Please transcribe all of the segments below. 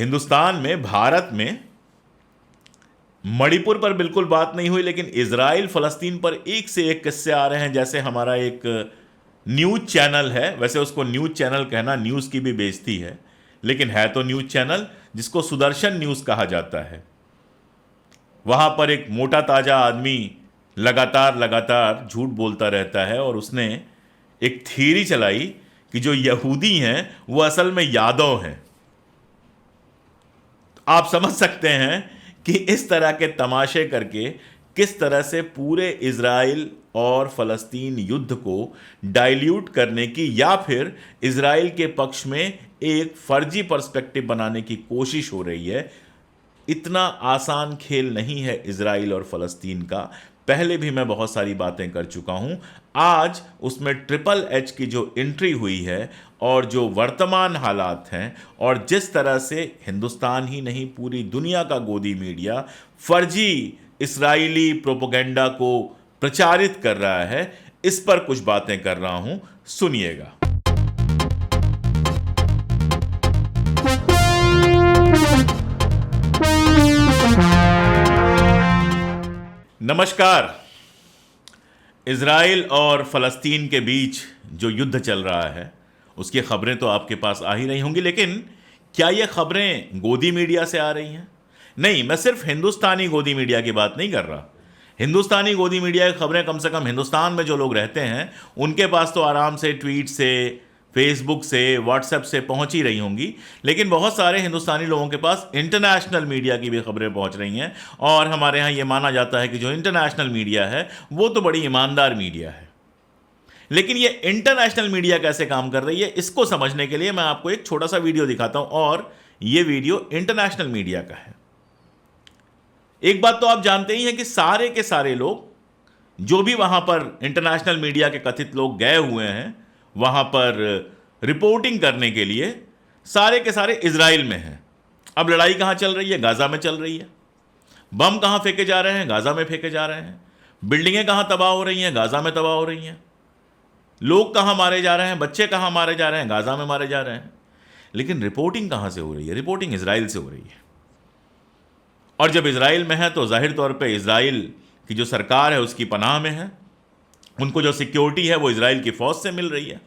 हिंदुस्तान में, भारत में मणिपुर पर बिल्कुल बात नहीं हुई, लेकिन इजराइल फलस्तीन पर एक से एक किस्से आ रहे हैं। जैसे हमारा एक न्यूज़ चैनल है, वैसे उसको न्यूज़ चैनल कहना न्यूज़ की भी बेइज्जती है, लेकिन है तो न्यूज़ चैनल, जिसको सुदर्शन न्यूज़ कहा जाता है। वहाँ पर एक मोटा ताजा आदमी लगातार झूठ बोलता रहता है, और उसने एक थ्योरी चलाई कि जो यहूदी हैं वो असल में यादव हैं। आप समझ सकते हैं कि इस तरह के तमाशे करके किस तरह से पूरे इजराइल और फलस्तीन युद्ध को डाइल्यूट करने की, या फिर इजराइल के पक्ष में एक फर्जी पर्सपेक्टिव बनाने की कोशिश हो रही है। इतना आसान खेल नहीं है इजराइल और फलस्तीन का। पहले भी मैं बहुत सारी बातें कर चुका हूं। आज उसमें ट्रिपल एच की जो एंट्री हुई है और जो वर्तमान हालात हैं, और जिस तरह से हिंदुस्तान ही नहीं पूरी दुनिया का गोदी मीडिया फर्जी इस्राएली प्रोपेगेंडा को प्रचारित कर रहा है, इस पर कुछ बातें कर रहा हूं, सुनिएगा। नमस्कार। इजराइल और फलस्तीन के बीच जो युद्ध चल रहा है उसकी खबरें तो आपके पास आ ही रही होंगी, लेकिन क्या ये खबरें गोदी मीडिया से आ रही हैं? नहीं, मैं सिर्फ हिंदुस्तानी गोदी मीडिया की बात नहीं कर रहा। हिंदुस्तानी गोदी मीडिया की खबरें कम से कम हिंदुस्तान में जो लोग रहते हैं उनके पास तो आराम से ट्वीट से, फेसबुक से, व्हाट्सएप से पहुंच ही रही होंगी, लेकिन बहुत सारे हिंदुस्तानी लोगों के पास इंटरनेशनल मीडिया की भी खबरें पहुंच रही हैं। और हमारे यहाँ ये माना जाता है कि जो इंटरनेशनल मीडिया है वो तो बड़ी ईमानदार मीडिया है। लेकिन ये इंटरनेशनल मीडिया कैसे काम कर रही है, इसको समझने के लिए मैं आपको एक छोटा सा वीडियो दिखाता हूं, और ये वीडियो इंटरनेशनल मीडिया का है। एक बात तो आप जानते ही हैं कि सारे के सारे लोग जो भी वहां पर इंटरनेशनल मीडिया के कथित लोग गए हुए हैं वहां पर रिपोर्टिंग करने के लिए, सारे के सारे इजराइल में हैं। अब लड़ाई कहां चल रही है? गाजा में चल रही है। बम कहां फेंके जा रहे हैं? गाजा में फेंके जा रहे हैं। बिल्डिंगें कहां तबाह हो रही हैं? गाजा में तबाह हो रही हैं। लोग कहां मारे जा रहे हैं? बच्चे कहां मारे जा रहे हैं? गाजा में मारे जा रहे हैं। लेकिन रिपोर्टिंग कहां से हो रही है? रिपोर्टिंग इजराइल से हो रही है। और जब इजराइल में है तो जाहिर तौर पे इजराइल की जो सरकार है उसकी पनाह में है। उनको जो सिक्योरिटी है वो इजराइल की फौज से मिल रही है।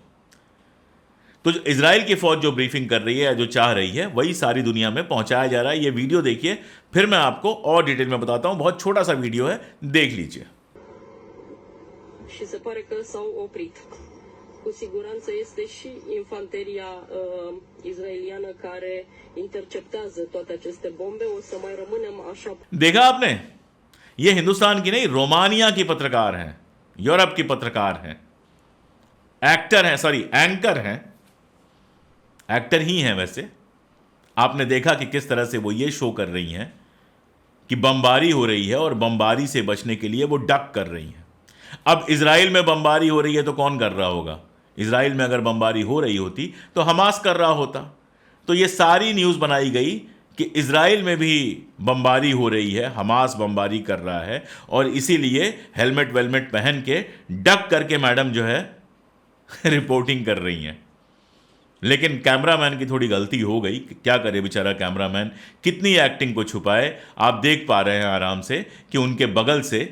तो इजराइल की फौज जो ब्रीफिंग कर रही है, जो चाह रही है, वही सारी दुनिया में पहुंचाया जा रहा है। ये वीडियो देखिए, फिर मैं आपको और डिटेल में बताता हूं। बहुत छोटा सा वीडियो है, देख लीजिए। Și se pare că s-au oprit. Cu siguranță este și infanteria izraeliană care interceptează toate aceste bombe. O să mai rămânem așa. देखा आपने? ये हिंदुस्तान की नहीं, रोमानिया की पत्रकार हैं, यूरोप की पत्रकार हैं, एक्टर हैं, सॉरी एंकर हैं, एक्टर ही हैं वैसे। आपने देखा कि किस तरह से वो ये शो कर रही हैं कि बमबारी हो रही है और बमबारी से बचने के लिए वो डक कर रही हैं। अब इजराइल में बमबारी हो रही है तो कौन कर रहा होगा? इजराइल में अगर बमबारी हो रही होती तो हमास कर रहा होता। तो ये सारी न्यूज़ बनाई गई कि इजराइल में भी बमबारी हो रही है, हमास बमबारी कर रहा है, और इसीलिए हेलमेट वेलमेट पहन के डक करके मैडम जो है रिपोर्टिंग कर रही हैं। लेकिन कैमरामैन की थोड़ी गलती हो गई। क्या करे बेचारा कैमरामैन, कितनी एक्टिंग को छुपाए। आप देख पा रहे हैं आराम से कि उनके बगल से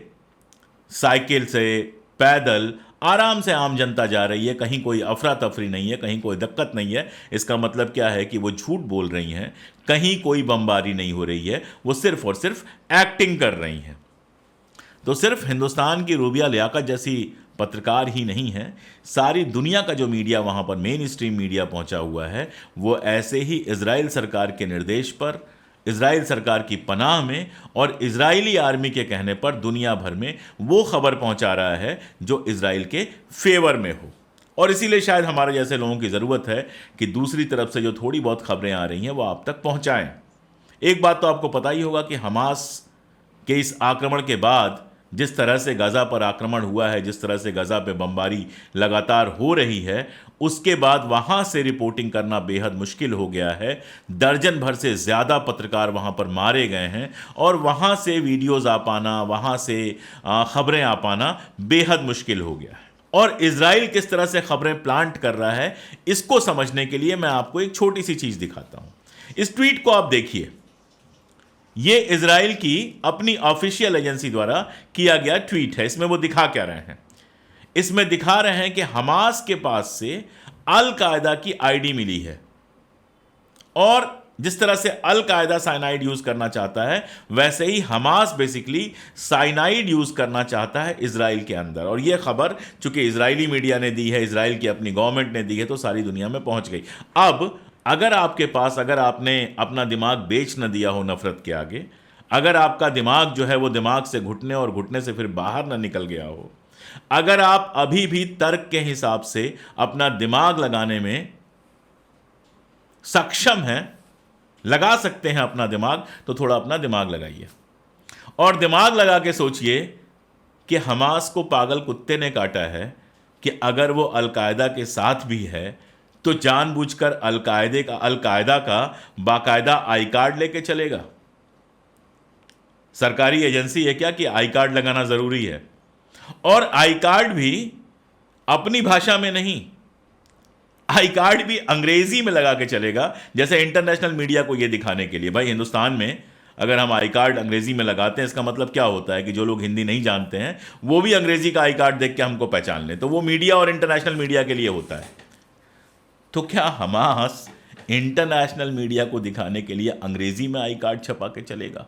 साइकिल से, पैदल आराम से आम जनता जा रही है। कहीं कोई अफरा तफरी नहीं है, कहीं कोई दिक्कत नहीं है। इसका मतलब क्या है कि वो झूठ बोल रही हैं। कहीं कोई बमबारी नहीं हो रही है, वो सिर्फ और सिर्फ एक्टिंग कर रही हैं। तो सिर्फ हिंदुस्तान की रूबिया लियाकत जैसी पत्रकार ही नहीं है, सारी दुनिया का जो मीडिया वहाँ पर मेन स्ट्रीम मीडिया पहुँचा हुआ है, वो ऐसे ही इजराइल सरकार के निर्देश पर, इजराइल सरकार की पनाह में और इजरायली आर्मी के कहने पर दुनिया भर में वो खबर पहुँचा रहा है जो इजराइल के फेवर में हो। और इसीलिए शायद हमारे जैसे लोगों की ज़रूरत है कि दूसरी तरफ से जो थोड़ी बहुत खबरें आ रही हैं वो आप तक पहुँचाएँ। एक बात तो आपको पता ही होगा कि हमास के इस आक्रमण के बाद जिस तरह से गाज़ा पर आक्रमण हुआ है, जिस तरह से गाज़ा पे बमबारी लगातार हो रही है, उसके बाद वहाँ से रिपोर्टिंग करना बेहद मुश्किल हो गया है। दर्जन भर से ज़्यादा पत्रकार वहाँ पर मारे गए हैं और वहाँ से वीडियोज़ आ पाना, वहाँ से ख़बरें आ पाना बेहद मुश्किल हो गया है। और इजराइल किस तरह से खबरें प्लांट कर रहा है, इसको समझने के लिए मैं आपको एक छोटी सी चीज़ दिखाता हूँ। इस ट्वीट को आप देखिए, यह इजराइल की अपनी ऑफिशियल एजेंसी द्वारा किया गया ट्वीट है। इसमें वो दिखा क्या रहे हैं? इसमें दिखा रहे हैं कि हमास के पास से अल कायदा की आईडी मिली है, और जिस तरह से अल कायदा साइनाइड यूज करना चाहता है, वैसे ही हमास बेसिकली साइनाइड यूज करना चाहता है इजराइल के अंदर। और यह खबर चूंकि इजरायली मीडिया ने दी है, इजराइल की अपनी गवर्नमेंट ने दी है, तो सारी दुनिया में पहुंच गई। अब अगर आपके पास, अगर आपने अपना दिमाग बेच न दिया हो नफरत के आगे, अगर आपका दिमाग जो है वो दिमाग से घुटने और घुटने से फिर बाहर ना निकल गया हो, अगर आप अभी भी तर्क के हिसाब से अपना दिमाग लगाने में सक्षम हैं, लगा सकते हैं अपना दिमाग, तो थोड़ा अपना दिमाग लगाइए और दिमाग लगा के सोचिए कि हमास को पागल कुत्ते ने काटा है कि अगर वो अल कायदा के साथ भी है तो जानबूझकर अल कायदा का बाकायदा आई कार्ड लेके चलेगा। सरकारी एजेंसी है क्या कि आई कार्ड लगाना जरूरी है? और आई कार्ड भी अपनी भाषा में नहीं, आई कार्ड भी अंग्रेजी में लगा के चलेगा, जैसे इंटरनेशनल मीडिया को यह दिखाने के लिए भाई हिंदुस्तान में अगर हम आई कार्ड अंग्रेजी में लगाते हैं, इसका मतलब क्या होता है कि जो लोग हिंदी नहीं जानते हैं वो भी अंग्रेजी का आई कार्ड देख के हमको पहचान लें। तो वो मीडिया और इंटरनेशनल मीडिया के लिए होता है। तो क्या हमास इंटरनेशनल मीडिया को दिखाने के लिए अंग्रेजी में आई कार्ड छपा के चलेगा?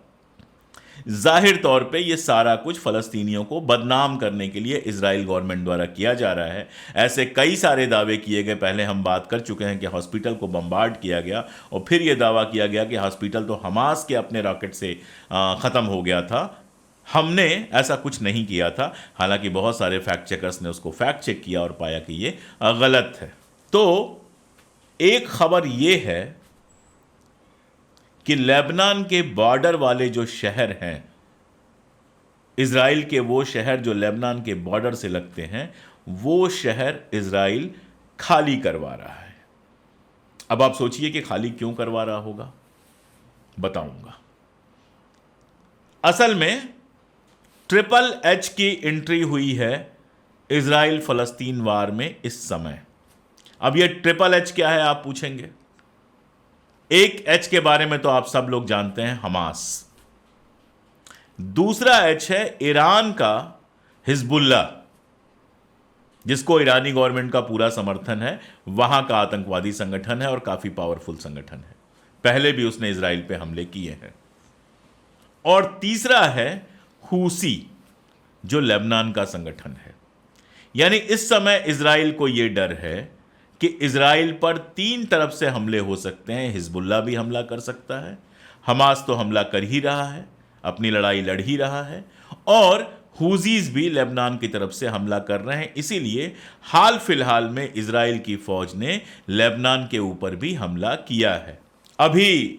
जाहिर तौर पे ये सारा कुछ फलस्तीनियों को बदनाम करने के लिए इजराइल गवर्नमेंट द्वारा किया जा रहा है। ऐसे कई सारे दावे किए गए, पहले हम बात कर चुके हैं कि हॉस्पिटल को बम्बार्ड किया गया और फिर यह दावा किया गया कि हॉस्पिटल तो हमास के अपने रॉकेट से ख़त्म हो गया था, हमने ऐसा कुछ नहीं किया था। हालांकि बहुत सारे फैक्ट चेकर्स ने उसको फैक्ट चेक किया और पाया कि ये गलत है। तो एक खबर ये है कि लेबनान के बॉर्डर वाले जो शहर हैं, इजराइल के वो शहर जो लेबनान के बॉर्डर से लगते हैं, वो शहर इजराइल खाली करवा रहा है। अब आप सोचिए कि खाली क्यों करवा रहा होगा, बताऊंगा। असल में ट्रिपल-H की एंट्री हुई है इजराइल फलस्तीन वार में इस समय। अब ये ट्रिपल-H क्या है आप पूछेंगे? एक H के बारे में तो आप सब लोग जानते हैं, हमास। दूसरा H है ईरान का हिजबुल्ला, जिसको ईरानी गवर्नमेंट का पूरा समर्थन है, वहां का आतंकवादी संगठन है और काफी पावरफुल संगठन है, पहले भी उसने इजराइल पे हमले किए हैं। और तीसरा है हूसी, जो लेबनान का संगठन है। यानी इस समय इजराइल को यह डर है कि इजराइल पर 3 तरफ से हमले हो सकते हैं। हिजबुल्ला भी हमला कर सकता है, हमास तो हमला कर ही रहा है, अपनी लड़ाई लड़ ही रहा है, और हुजीज भी लेबनान की तरफ से हमला कर रहे हैं। इसीलिए हाल फिलहाल में इजराइल की फौज ने लेबनान के ऊपर भी हमला किया है। अभी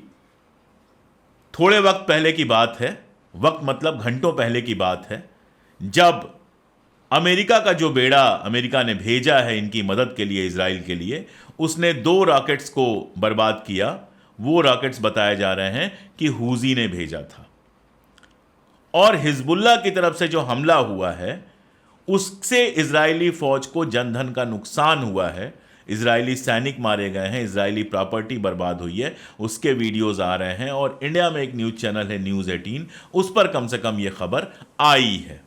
थोड़े वक्त पहले की बात है, वक्त मतलब घंटों पहले की बात है, जब अमेरिका का जो बेड़ा अमेरिका ने भेजा है इनकी मदद के लिए, इजराइल के लिए, उसने 2 रॉकेट्स को बर्बाद किया। वो रॉकेट्स बताए जा रहे हैं कि हूजी ने भेजा था। और हिजबुल्ला की तरफ से जो हमला हुआ है उससे इजरायली फौज को जनधन का नुकसान हुआ है, इजरायली सैनिक मारे गए हैं, इजरायली प्रॉपर्टी बर्बाद हुई है, उसके वीडियोज आ रहे हैं। और इंडिया में एक न्यूज चैनल है न्यूज़ 18, उस पर कम से कम यह खबर आई है।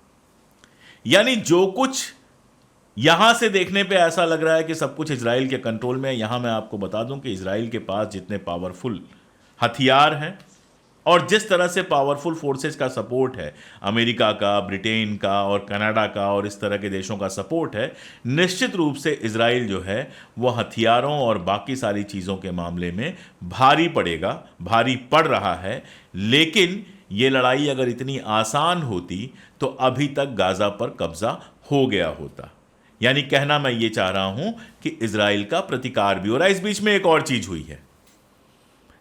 यानी जो कुछ यहां से देखने पे ऐसा लग रहा है कि सब कुछ इजराइल के कंट्रोल में है, यहां मैं आपको बता दूं कि इजराइल के पास जितने पावरफुल हथियार हैं और जिस तरह से पावरफुल फोर्सेस का सपोर्ट है, अमेरिका का, ब्रिटेन का और कनाडा का और इस तरह के देशों का सपोर्ट है, निश्चित रूप से इजराइल जो है वो हथियारों और बाकी सारी चीज़ों के मामले में भारी पड़ेगा, भारी पड़ रहा है। लेकिन ये लड़ाई अगर इतनी आसान होती तो अभी तक गाजा पर कब्जा हो गया होता। यानी कहना मैं ये चाह रहा हूं कि इजराइल का प्रतिकार भी हो रहा है। इस बीच में एक और चीज हुई है,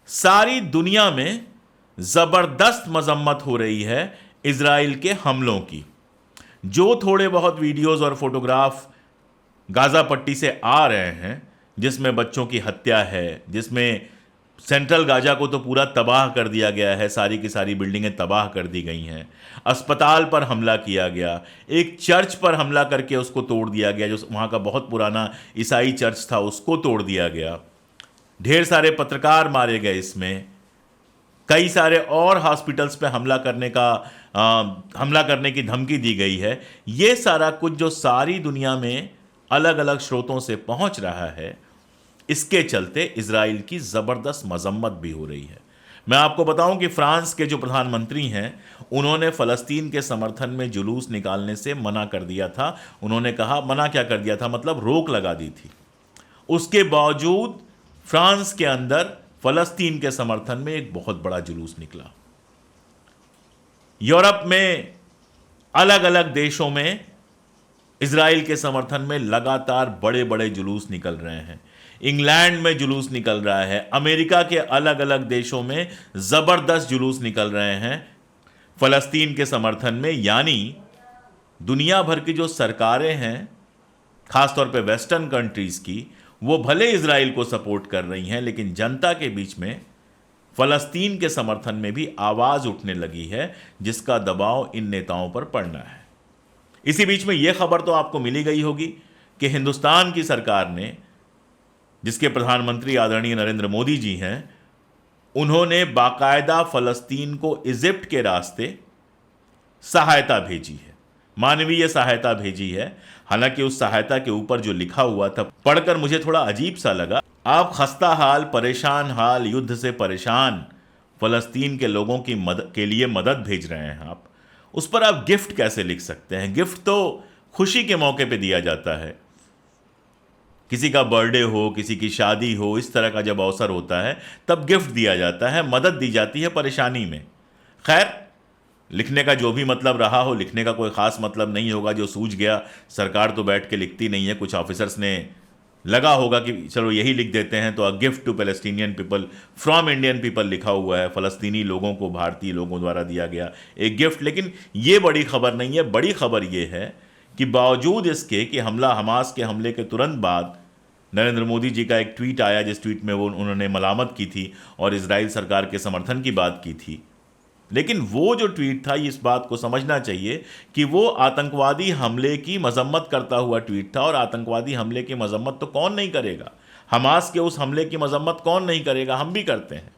सारी दुनिया में जबरदस्त मजम्मत हो रही है इजराइल के हमलों की। जो थोड़े बहुत वीडियोस और फोटोग्राफ गाजा पट्टी से आ रहे हैं, जिसमें बच्चों की हत्या है, जिसमें सेंट्रल गाजा को तो पूरा तबाह कर दिया गया है, सारी की सारी बिल्डिंगें तबाह कर दी गई हैं, अस्पताल पर हमला किया गया, एक चर्च पर हमला करके उसको तोड़ दिया गया, जो वहाँ का बहुत पुराना ईसाई चर्च था उसको तोड़ दिया गया। ढेर सारे पत्रकार मारे गए इसमें, कई सारे और हॉस्पिटल्स पे हमला करने की धमकी दी गई है। ये सारा कुछ जो सारी दुनिया में अलग अलग स्रोतों से पहुंच रहा है, इसके चलते इजराइल की ज़बरदस्त मजम्मत भी हो रही है। मैं आपको बताऊं कि फ्रांस के जो प्रधानमंत्री हैं, उन्होंने फ़लस्तीन के समर्थन में जुलूस निकालने से मना कर दिया था। उन्होंने कहा, मना क्या कर दिया था, मतलब रोक लगा दी थी। उसके बावजूद फ्रांस के अंदर फ़लस्तीन के समर्थन में एक बहुत बड़ा जुलूस निकला। यूरोप में अलग अलग देशों में इजराइल के समर्थन में लगातार बड़े बड़े जुलूस निकल रहे हैं। इंग्लैंड में जुलूस निकल रहा है, अमेरिका के अलग अलग देशों में ज़बरदस्त जुलूस निकल रहे हैं फ़लस्तीन के समर्थन में। यानी दुनिया भर की जो सरकारें हैं, ख़ासतौर पे वेस्टर्न कंट्रीज़ की, वो भले इजराइल को सपोर्ट कर रही हैं, लेकिन जनता के बीच में फ़लस्तीन के समर्थन में भी आवाज़ उठने लगी है, जिसका दबाव इन नेताओं पर पड़ना है। इसी बीच में यह खबर तो आपको मिली गई होगी कि हिंदुस्तान की सरकार ने, जिसके प्रधानमंत्री आदरणीय नरेंद्र मोदी जी हैं, उन्होंने बाकायदा फ़लस्तीन को इजिप्ट के रास्ते सहायता भेजी है, मानवीय सहायता भेजी है। हालांकि उस सहायता के ऊपर जो लिखा हुआ था, पढ़कर मुझे थोड़ा अजीब सा लगा। आप खस्ता हाल, परेशान हाल, युद्ध से परेशान फ़लस्तीन के लोगों की मदद के लिए मदद भेज रहे हैं आप, उस पर आप गिफ्ट कैसे लिख सकते हैं? गिफ्ट तो खुशी के मौके पे दिया जाता है, किसी का बर्थडे हो, किसी की शादी हो, इस तरह का जब अवसर होता है तब गिफ्ट दिया जाता है, मदद दी जाती है परेशानी में। खैर, लिखने का जो भी मतलब रहा हो, लिखने का कोई ख़ास मतलब नहीं होगा, जो सूझ गया। सरकार तो बैठ के लिखती नहीं है, कुछ ऑफिसर्स ने लगा होगा कि चलो यही लिख देते हैं, तो a gift to Palestinian people from Indian people लिखा हुआ है, फ़लस्तीनी लोगों को भारतीय लोगों द्वारा दिया गया एक गिफ्ट। लेकिन ये बड़ी खबर नहीं है। बड़ी खबर ये है कि बावजूद इसके कि हमास के हमले के तुरंत बाद नरेंद्र मोदी जी का एक ट्वीट आया, जिस ट्वीट में उन्होंने मलामत की थी और इजराइल सरकार के समर्थन की बात की थी, लेकिन वो जो ट्वीट था, इस बात को समझना चाहिए कि वो आतंकवादी हमले की मजम्मत करता हुआ ट्वीट था। और आतंकवादी हमले की मजम्मत तो कौन नहीं करेगा, हमास के उस हमले की मजम्मत कौन नहीं करेगा, हम भी करते हैं।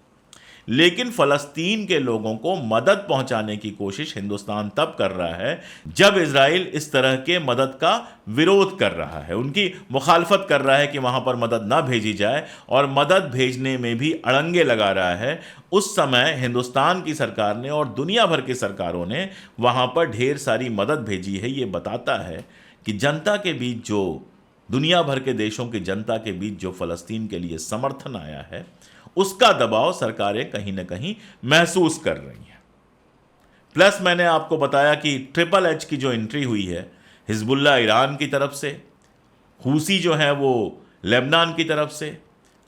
लेकिन फ़लस्तीन के लोगों को मदद पहुंचाने की कोशिश हिंदुस्तान तब कर रहा है जब इजराइल इस तरह के मदद का विरोध कर रहा है, उनकी मुखालफत कर रहा है कि वहां पर मदद ना भेजी जाए, और मदद भेजने में भी अड़ंगे लगा रहा है। उस समय हिंदुस्तान की सरकार ने और दुनिया भर की सरकारों ने वहां पर ढेर सारी मदद भेजी है। ये बताता है कि जनता के बीच, जो दुनिया भर के देशों की जनता के बीच जो फ़लस्तीन के लिए समर्थन आया है, उसका दबाव सरकारें कहीं ना कहीं महसूस कर रही हैं। प्लस मैंने आपको बताया कि ट्रिपल एच की जो एंट्री हुई है, हिजबुल्लाह ईरान की तरफ से, हूसी जो है वो लेबनान की तरफ से,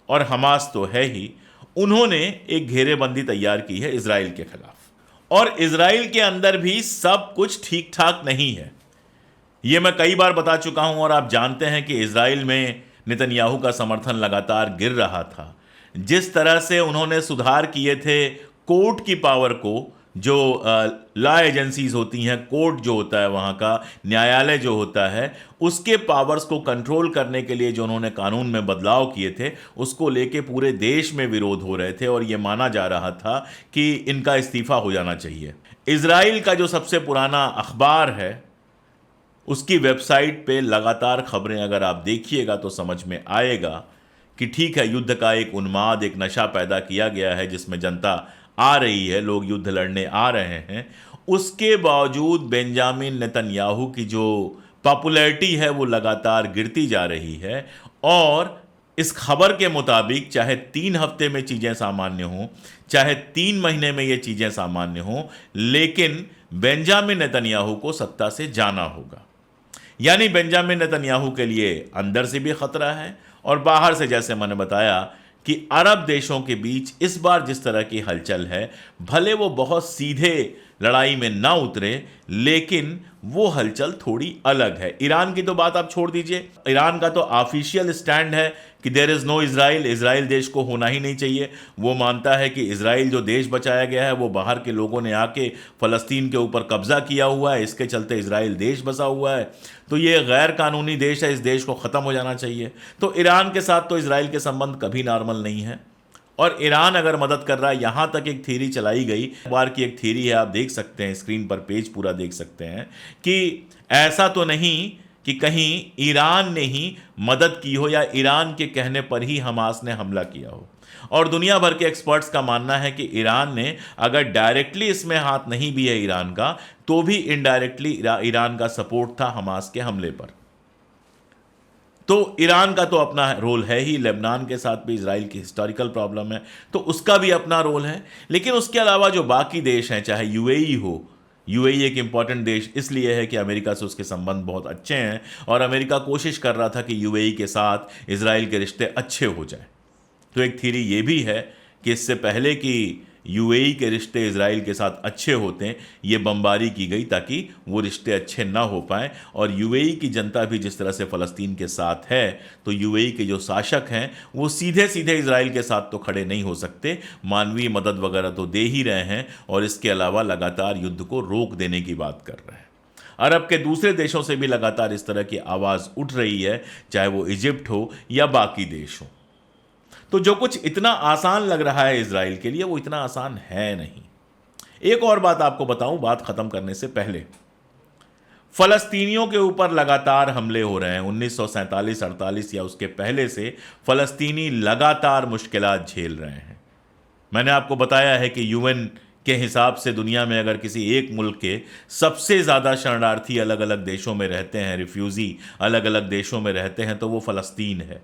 और हमास तो है ही, उन्होंने एक घेरेबंदी तैयार की है इजराइल के खिलाफ। और इजराइल के अंदर भी सब कुछ ठीक ठाक नहीं है। ये मैं कई बार बता चुका हूं, और आप जानते हैं कि इजराइल में नेतन्याहू का समर्थन लगातार गिर रहा था। जिस तरह से उन्होंने सुधार किए थे कोर्ट की पावर को, जो लॉ एजेंसीज होती हैं, कोर्ट जो होता है वहाँ का, न्यायालय जो होता है, उसके पावर्स को कंट्रोल करने के लिए जो उन्होंने कानून में बदलाव किए थे, उसको लेके पूरे देश में विरोध हो रहे थे और ये माना जा रहा था कि इनका इस्तीफा हो जाना चाहिए। इजराइल का जो सबसे पुराना अखबार है, उसकी वेबसाइट पे लगातार खबरें अगर आप देखिएगा तो समझ में आएगा कि ठीक है, युद्ध का एक उन्माद, एक नशा पैदा किया गया है, जिसमें जनता आ रही है, लोग युद्ध लड़ने आ रहे हैं। उसके बावजूद बेंजामिन नेतन्याहू की जो पॉपुलैरिटी है वो लगातार गिरती जा रही है। और इस खबर के मुताबिक चाहे 3 हफ्ते में चीज़ें सामान्य हों, चाहे 3 महीने में ये चीज़ें सामान्य हों, लेकिन बेंजामिन नेतन्याहू को सत्ता से जाना होगा। यानी बेंजामिन नेतन्याहू के लिए अंदर से भी खतरा है और बाहर से, जैसे मैंने बताया कि अरब देशों के बीच इस बार जिस तरह की हलचल है, भले वो बहुत सीधे लड़ाई में ना उतरे, लेकिन वो हलचल थोड़ी अलग है। ईरान की तो बात आप छोड़ दीजिए, ईरान का तो ऑफिशियल स्टैंड है कि there is no Israel, Israel देश को होना ही नहीं चाहिए। वो मानता है कि इजराइल जो देश बचाया गया है वो बाहर के लोगों ने आके फलस्तीन के ऊपर कब्जा किया हुआ है, इसके चलते इजराइल देश बसा हुआ है, तो ये गैर कानूनी देश है, इस देश को ख़त्म हो जाना चाहिए। तो ईरान के साथ तो इजराइल के संबंध कभी नॉर्मल नहीं है, और ईरान अगर मदद कर रहा है, यहां तक एक थ्योरी चलाई गई, बार की एक थ्योरी है, आप देख सकते हैं स्क्रीन पर, पेज पूरा देख सकते हैं, कि ऐसा तो नहीं कि कहीं ईरान ने ही मदद की हो या ईरान के कहने पर ही हमास ने हमला किया हो। और दुनिया भर के एक्सपर्ट्स का मानना है कि ईरान ने अगर डायरेक्टली इसमें हाथ नहीं भी है ईरान का, तो भी इनडायरेक्टली ईरान का सपोर्ट था हमास के हमले पर। तो ईरान का तो अपना रोल है ही, लेबनान के साथ भी इजराइल की हिस्टोरिकल प्रॉब्लम है, तो उसका भी अपना रोल है। लेकिन उसके अलावा जो बाकी देश हैं, चाहे यूएई हो, यूएई एक इंपॉर्टेंट देश इसलिए है कि अमेरिका से उसके संबंध बहुत अच्छे हैं, और अमेरिका कोशिश कर रहा था कि यूएई के साथ इजराइल के रिश्ते अच्छे हो जाएं। तो एक थ्योरी ये भी है कि इससे पहले कि यूएई के रिश्ते इजराइल के साथ अच्छे होते हैं, ये बमबारी की गई ताकि वो रिश्ते अच्छे ना हो पाएं। और यूएई की जनता भी जिस तरह से फ़लस्तीन के साथ है, तो यूएई के जो शासक हैं वो सीधे सीधे इजराइल के साथ तो खड़े नहीं हो सकते, मानवीय मदद वगैरह तो दे ही रहे हैं, और इसके अलावा लगातार युद्ध को रोक देने की बात कर रहे हैं। अरब के दूसरे देशों से भी लगातार इस तरह की आवाज़ उठ रही है, चाहे वो इजिप्ट हो या बाकी देश हो। तो जो कुछ इतना आसान लग रहा है इजराइल के लिए, वो इतना आसान है नहीं। एक और बात आपको बताऊं बात खत्म करने से पहले, फलस्तीनियों के ऊपर लगातार हमले हो रहे हैं। 1947-48 या उसके पहले से फलस्तीनी लगातार मुश्किलात झेल रहे हैं। मैंने आपको बताया है कि यूएन के हिसाब से दुनिया में अगर किसी एक मुल्क के सबसे ज़्यादा शरणार्थी अलग अलग देशों में रहते हैं, रिफ्यूज़ी अलग अलग देशों में रहते हैं, तो वो फ़लस्तीन है।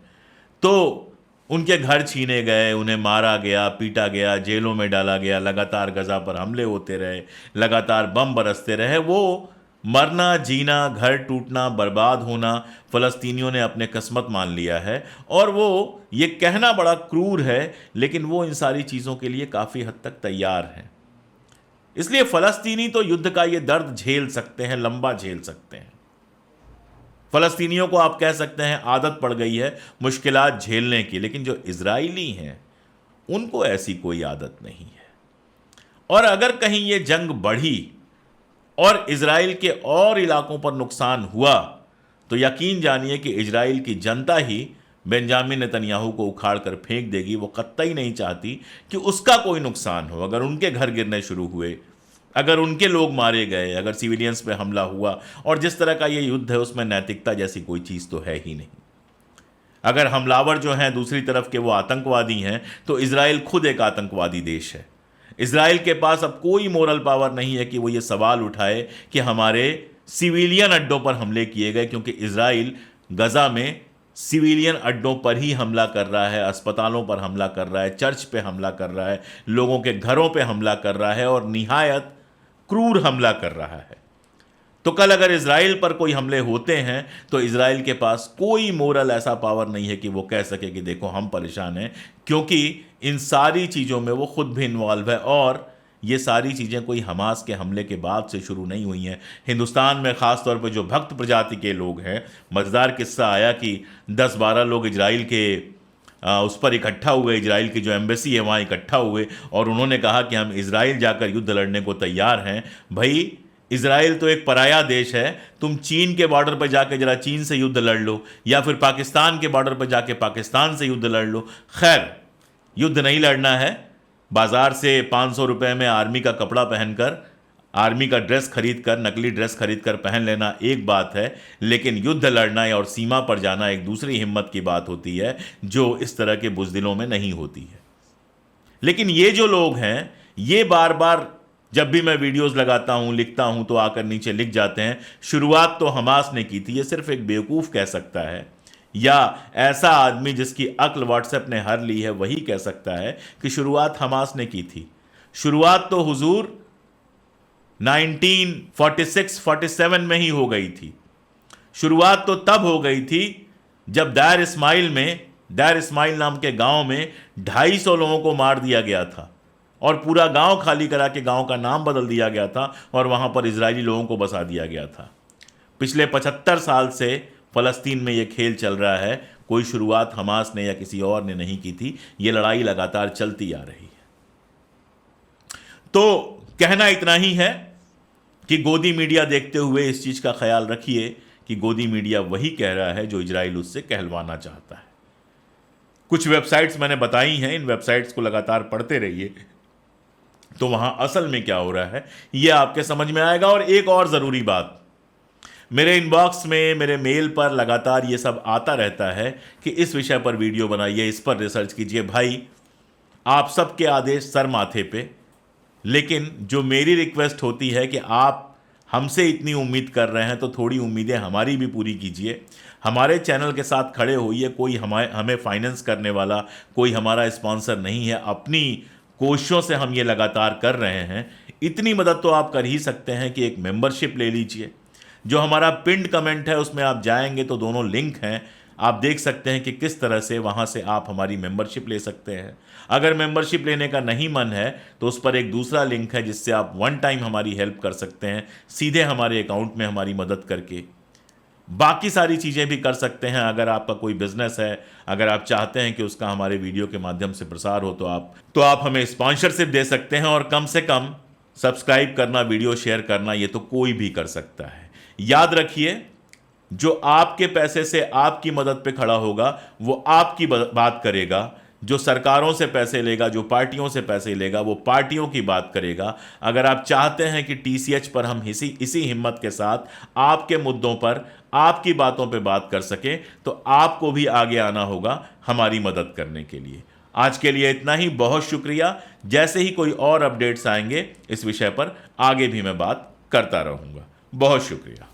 तो उनके घर छीने गए, उन्हें मारा गया, पीटा गया, जेलों में डाला गया, लगातार गजा पर हमले होते रहे, लगातार बम बरसते रहे। वो मरना, जीना, घर टूटना, बर्बाद होना फ़लस्तीनियों ने अपने किस्मत मान लिया है। और वो ये कहना बड़ा क्रूर है, लेकिन वो इन सारी चीज़ों के लिए काफ़ी हद तक तैयार हैं। इसलिए फ़लस्तीनी तो युद्ध का ये दर्द झेल सकते हैं, लंबा झेल सकते हैं। फ़लस्तीनियों को आप कह सकते हैं आदत पड़ गई है मुश्किलात झेलने की, लेकिन जो इजरायली हैं उनको ऐसी कोई आदत नहीं है। और अगर कहीं ये जंग बढ़ी और इजराइल के और इलाकों पर नुकसान हुआ, तो यकीन जानिए कि इजराइल की जनता ही बेंजामिन नेतन्याहू को उखाड़ कर फेंक देगी। वो कतई नहीं चाहती कि उसका कोई नुकसान हो। अगर उनके घर गिरने शुरू हुए, अगर उनके लोग मारे गए, अगर सिविलियंस पे हमला हुआ, और जिस तरह का ये युद्ध है उसमें नैतिकता जैसी कोई चीज़ तो है ही नहीं। अगर हमलावर जो हैं दूसरी तरफ के वो आतंकवादी हैं, तो इजराइल खुद एक आतंकवादी देश है। इजराइल के पास अब कोई मोरल पावर नहीं है कि वो ये सवाल उठाए कि हमारे सिविलियन अड्डों पर हमले किए गए, क्योंकि इजराइल गजा में सिविलियन अड्डों पर ही हमला कर रहा है, अस्पतालों पर हमला कर रहा है, चर्च पे हमला कर रहा है, लोगों के घरों पे हमला कर रहा है, और निहायत क्रूर हमला कर रहा है। तो कल अगर इजराइल पर कोई हमले होते हैं, तो इजराइल के पास कोई मोरल ऐसा पावर नहीं है कि वो कह सके कि देखो हम परेशान हैं, क्योंकि इन सारी चीज़ों में वो खुद भी इन्वॉल्व है। और ये सारी चीज़ें कोई हमास के हमले के बाद से शुरू नहीं हुई हैं। हिंदुस्तान में ख़ास तौर पर जो भक्त प्रजाति के लोग हैं, मज़ेदार किस्सा आया कि 10-12 लोग इजराइल के उस पर इकट्ठा हुए, इजराइल की जो एम्बेसी है वहाँ इकट्ठा हुए, और उन्होंने कहा कि हम इजराइल जाकर युद्ध लड़ने को तैयार हैं। भाई, इजराइल तो एक पराया देश है, तुम चीन के बॉर्डर पर जाकर जरा चीन से युद्ध लड़ लो, या फिर पाकिस्तान के बॉर्डर पर जाके पाकिस्तान से युद्ध लड़ लो। खैर, युद्ध नहीं लड़ना है। बाज़ार से 500 रुपये में आर्मी का कपड़ा पहनकर, आर्मी का ड्रेस खरीद कर, नकली ड्रेस खरीद कर पहन लेना एक बात है, लेकिन युद्ध लड़ना और सीमा पर जाना एक दूसरी हिम्मत की बात होती है, जो इस तरह के बुज़दिलों में नहीं होती है। लेकिन ये जो लोग हैं, ये बार बार जब भी मैं वीडियोस लगाता हूं, लिखता हूं, तो आकर नीचे लिख जाते हैं शुरुआत तो हमास ने की थी। ये सिर्फ एक बेवकूफ़ कह सकता है, या ऐसा आदमी जिसकी अक्ल व्हाट्सएप ने हर ली है वही कह सकता है कि शुरुआत हमास ने की थी। शुरुआत तो हुजूर 1946-47 में ही हो गई थी। शुरुआत तो तब हो गई थी जब दायर इस्माइल नाम के गांव में 250 लोगों को मार दिया गया था। और पूरा गांव खाली करा के गांव का नाम बदल दिया गया था और वहां पर इजरायली लोगों को बसा दिया गया था। पिछले 75 साल से फ़लस्तीन में यह खेल चल रहा है। कोई शुरुआत हमास ने या किसी और ने नहीं की थी, यह लड़ाई लगातार चलती आ रही है। तो कहना इतना ही है कि गोदी मीडिया देखते हुए इस चीज का ख्याल रखिए कि गोदी मीडिया वही कह रहा है जो इजराइल उससे कहलवाना चाहता है। कुछ वेबसाइट्स मैंने बताई हैं, इन वेबसाइट्स को लगातार पढ़ते रहिए, तो वहां असल में क्या हो रहा है यह आपके समझ में आएगा। और एक और ज़रूरी बात, मेरे इनबॉक्स में, मेरे मेल पर लगातार ये सब आता रहता है कि इस विषय पर वीडियो बनाइए, इस पर रिसर्च कीजिए। भाई, आप सबके आदेश सर माथे पे, लेकिन जो मेरी रिक्वेस्ट होती है कि आप हमसे इतनी उम्मीद कर रहे हैं तो थोड़ी उम्मीदें हमारी भी पूरी कीजिए। हमारे चैनल के साथ खड़े होइए। कोई हमें फाइनेंस करने वाला, कोई हमारा स्पॉन्सर नहीं है, अपनी कोशिशों से हम ये लगातार कर रहे हैं। इतनी मदद तो आप कर ही सकते हैं कि एक मेंबरशिप ले लीजिए। जो हमारा पिंड कमेंट है उसमें आप जाएंगे तो दोनों लिंक हैं, आप देख सकते हैं कि किस तरह से वहां से आप हमारी मेंबरशिप ले सकते हैं। अगर मेंबरशिप लेने का नहीं मन है तो उस पर एक दूसरा लिंक है जिससे आप वन टाइम हमारी हेल्प कर सकते हैं, सीधे हमारे अकाउंट में हमारी मदद करके। बाकी सारी चीज़ें भी कर सकते हैं। अगर आपका कोई बिजनेस है, अगर आप चाहते हैं कि उसका हमारे वीडियो के माध्यम से प्रसार हो, तो आप हमें स्पॉन्सरशिप दे सकते हैं। और कम से कम सब्सक्राइब करना, वीडियो शेयर करना, ये तो कोई भी कर सकता है। याद रखिए, जो आपके पैसे से आपकी मदद पे खड़ा होगा वो आपकी बात करेगा। जो सरकारों से पैसे लेगा, जो पार्टियों से पैसे लेगा, वो पार्टियों की बात करेगा। अगर आप चाहते हैं कि TCH पर हम इसी हिम्मत के साथ आपके मुद्दों पर, आपकी बातों पे बात कर सकें, तो आपको भी आगे आना होगा हमारी मदद करने के लिए। आज के लिए इतना ही, बहुत शुक्रिया। जैसे ही कोई और अपडेट्स आएंगे इस विषय पर, आगे भी मैं बात करता रहूंगा। बहुत शुक्रिया।